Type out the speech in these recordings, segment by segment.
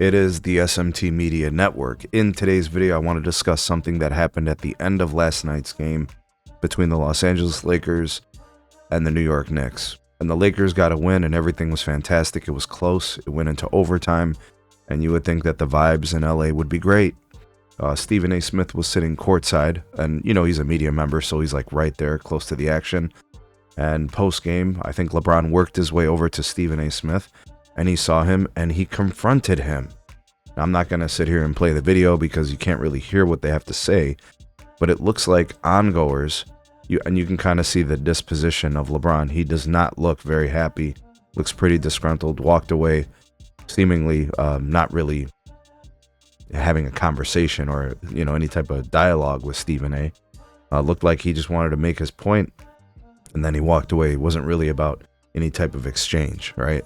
It is the SMT Media Network. In today's video, I want to discuss something that happened at the end of last night's game between the Los Angeles Lakers and the New York Knicks. And the Lakers got a win and everything was fantastic. It was close. It went into overtime. And you would think that the vibes in LA would be great. Stephen A. Smith was sitting courtside. And, you know, he's a media member, so he's like right there close to the action. And post-game, I think LeBron worked his way over to Stephen A. Smith. And he saw him and he confronted him. Now, I'm not going to sit here and play the video because you can't really hear what they have to say, but it looks like ongoers, you can kind of see the disposition of LeBron. He does not look very happy, looks pretty disgruntled, walked away, seemingly not really having a conversation or, you know, any type of dialogue with Stephen A. Looked like he just wanted to make his point, and then he walked away. It wasn't really about any type of exchange, right?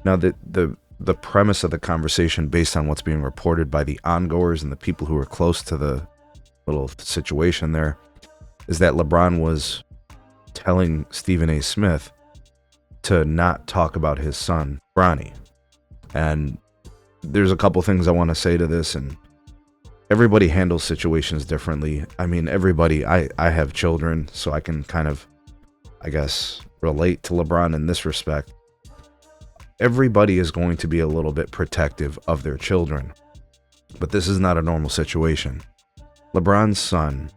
Now, the premise of the conversation, based on what's being reported by the ongoers and the people who were close to the little situation there, is that LeBron was telling Stephen A. Smith to not talk about his son, Bronny. And there's a couple things I want to say to this, and everybody handles situations differently. I mean, I have children, so I can kind of, I guess, relate to LeBron in this respect. Everybody is going to be a little bit protective of their children, but this is not a normal situation. LeBron's son,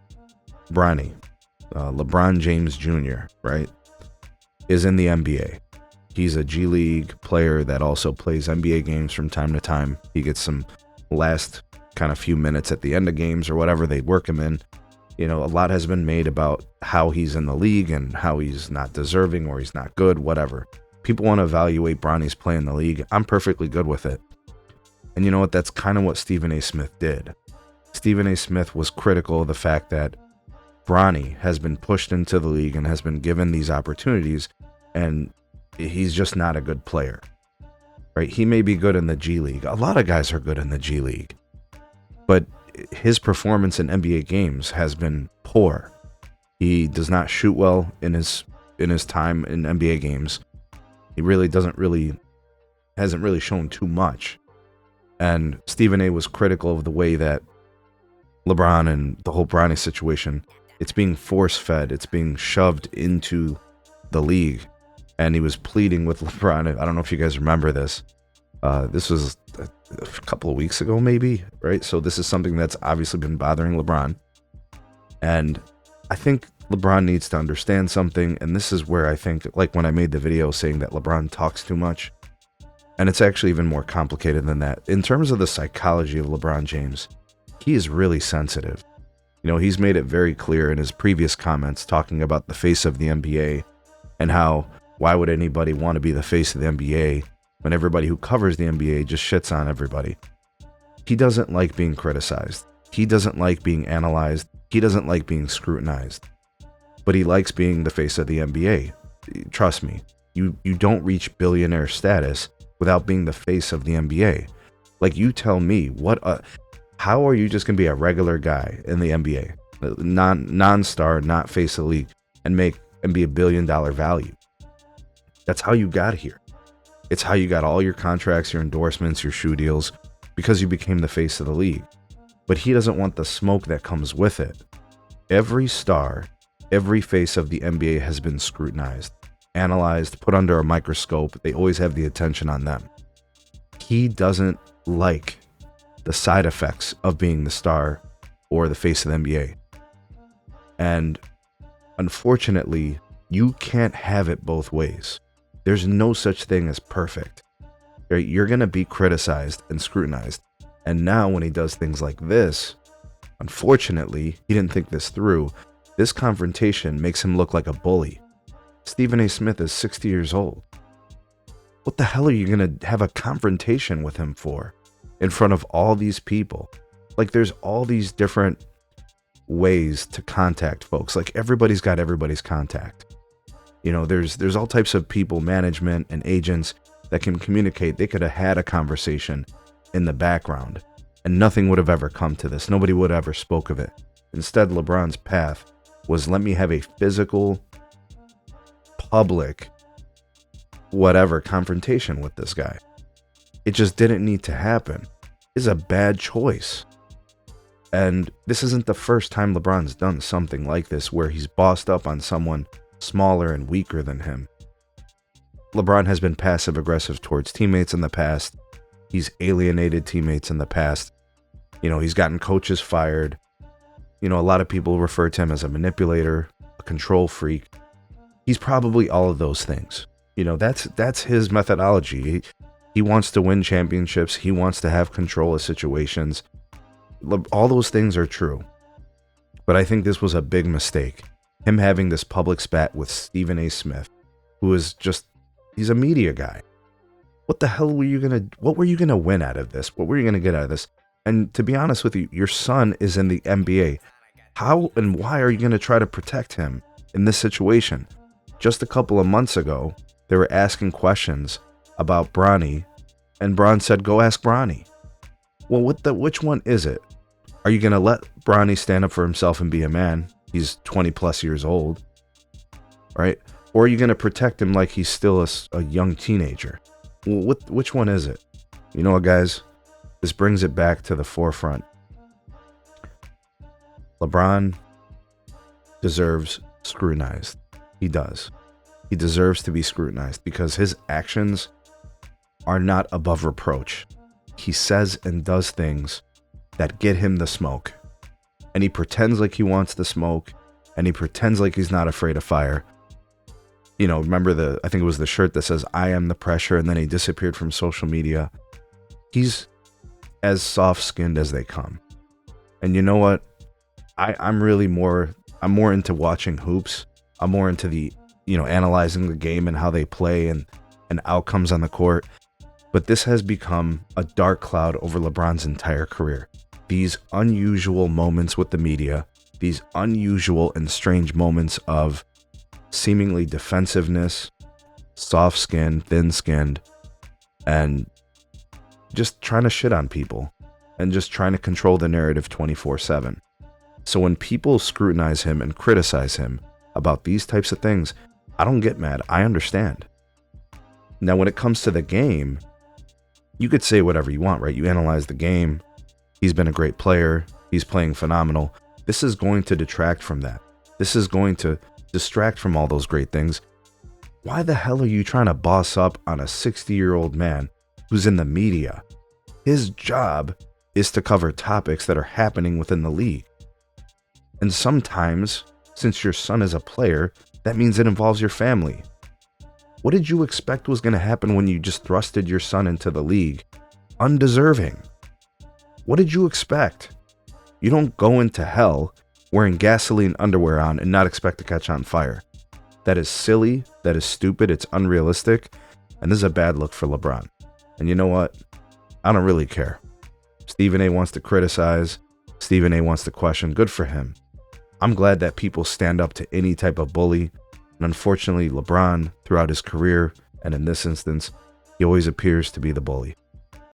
Bronny, LeBron James Jr., right, is in the NBA. He's a G League player that also plays NBA games from time to time. He gets some last kind of few minutes at the end of games or whatever they work him in. You know, a lot has been made about how he's in the league and how he's not deserving or he's not good, whatever. People want to evaluate Bronny's play in the league. I'm perfectly good with it. And you know what? That's kind of what Stephen A. Smith did. Stephen A. Smith was critical of the fact that Bronny has been pushed into the league and has been given these opportunities, and he's just not a good player. Right? He may be good in the G League. A lot of guys are good in the G League. But his performance in NBA games has been poor. He does not shoot well in his time in NBA games. He really hasn't really shown too much. And Stephen A. was critical of the way that LeBron and the whole Bronny situation, it's being force-fed, it's being shoved into the league. And he was pleading with LeBron. I don't know if you guys remember this. This was a couple of weeks ago, maybe, right? So this is something that's obviously been bothering LeBron. And I think LeBron needs to understand something, and this is where I think, like when I made the video saying that LeBron talks too much, and it's actually even more complicated than that. In terms of the psychology of LeBron James, he is really sensitive. You know, he's made it very clear in his previous comments talking about the face of the NBA and how, why would anybody want to be the face of the NBA when everybody who covers the NBA just shits on everybody? He doesn't like being criticized. He doesn't like being analyzed. He doesn't like being scrutinized. But he likes being the face of the NBA. Trust me, you don't reach billionaire status without being the face of the NBA. Like, you tell me, how are you just going to be a regular guy in the NBA, non-star, not face of the league, and be $1 billion value? That's how you got here. It's how you got all your contracts, your endorsements, your shoe deals, because you became the face of the league. But he doesn't want the smoke that comes with it. Every star, every face of the NBA has been scrutinized, analyzed, put under a microscope. They always have the attention on them. He doesn't like the side effects of being the star or the face of the NBA. And unfortunately, you can't have it both ways. There's no such thing as perfect. Right? You're going to be criticized and scrutinized. And now when he does things like this, unfortunately, he didn't think this through. This confrontation makes him look like a bully. Stephen A. Smith is 60 years old. What the hell are you going to have a confrontation with him for in front of all these people? Like, there's all these different ways to contact folks. Like, everybody's got everybody's contact. You know, there's all types of people, management and agents that can communicate. They could have had a conversation in the background and nothing would have ever come to this. Nobody would have ever spoke of it. Instead, LeBron's path was, let me have a physical, public, whatever confrontation with this guy. It just didn't need to happen. It's a bad choice. And this isn't the first time LeBron's done something like this where he's bossed up on someone smaller and weaker than him. LeBron has been passive-aggressive towards teammates in the past. He's alienated teammates in the past. He's gotten coaches fired. A lot of people refer to him as a manipulator, a control freak. He's probably all of those things. That's his methodology. He wants to win championships. He wants to have control of situations. All those things are true. But I think this was a big mistake. Him having this public spat with Stephen A. Smith, who is he's a media guy. What the hell what were you going to win out of this? What were you going to get out of this? And to be honest with you, your son is in the NBA. How and why are you going to try to protect him in this situation? Just a couple of months ago, they were asking questions about Bronny, and Bron said, go ask Bronny. Well, which one is it? Are you going to let Bronny stand up for himself and be a man? He's 20 plus years old, right? Or are you going to protect him like he's still a young teenager? Well, which one is it? You know what, guys? This brings it back to the forefront. LeBron deserves scrutinized. He does. He deserves to be scrutinized because his actions are not above reproach. He says and does things that get him the smoke. And he pretends like he wants the smoke, and he pretends like he's not afraid of fire. Remember I think it was the shirt that says, I am the pressure, and then he disappeared from social media. He's as soft-skinned as they come. And you know what? I'm more into watching hoops. I'm more into the, analyzing the game and how they play and outcomes on the court. But this has become a dark cloud over LeBron's entire career. These unusual moments with the media, these unusual and strange moments of seemingly defensiveness, soft-skinned, thin-skinned, and just trying to shit on people and just trying to control the narrative 24/7. So when people scrutinize him and criticize him about these types of things, I don't get mad. I understand. Now, when it comes to the game, you could say whatever you want, right? You analyze the game. He's been a great player. He's playing phenomenal. This is going to detract from that. This is going to distract from all those great things. Why the hell are you trying to boss up on a 60-year-old man who's in the media? His job is to cover topics that are happening within the league. And sometimes, since your son is a player, that means it involves your family. What did you expect was going to happen when you just thrusted your son into the league? Undeserving. What did you expect? You don't go into hell wearing gasoline underwear on and not expect to catch on fire. That is silly. That is stupid. It's unrealistic. And this is a bad look for LeBron. And you know what? I don't really care. Stephen A. wants to criticize. Stephen A. wants to question. Good for him. I'm glad that people stand up to any type of bully. And unfortunately, LeBron, throughout his career, and in this instance, he always appears to be the bully.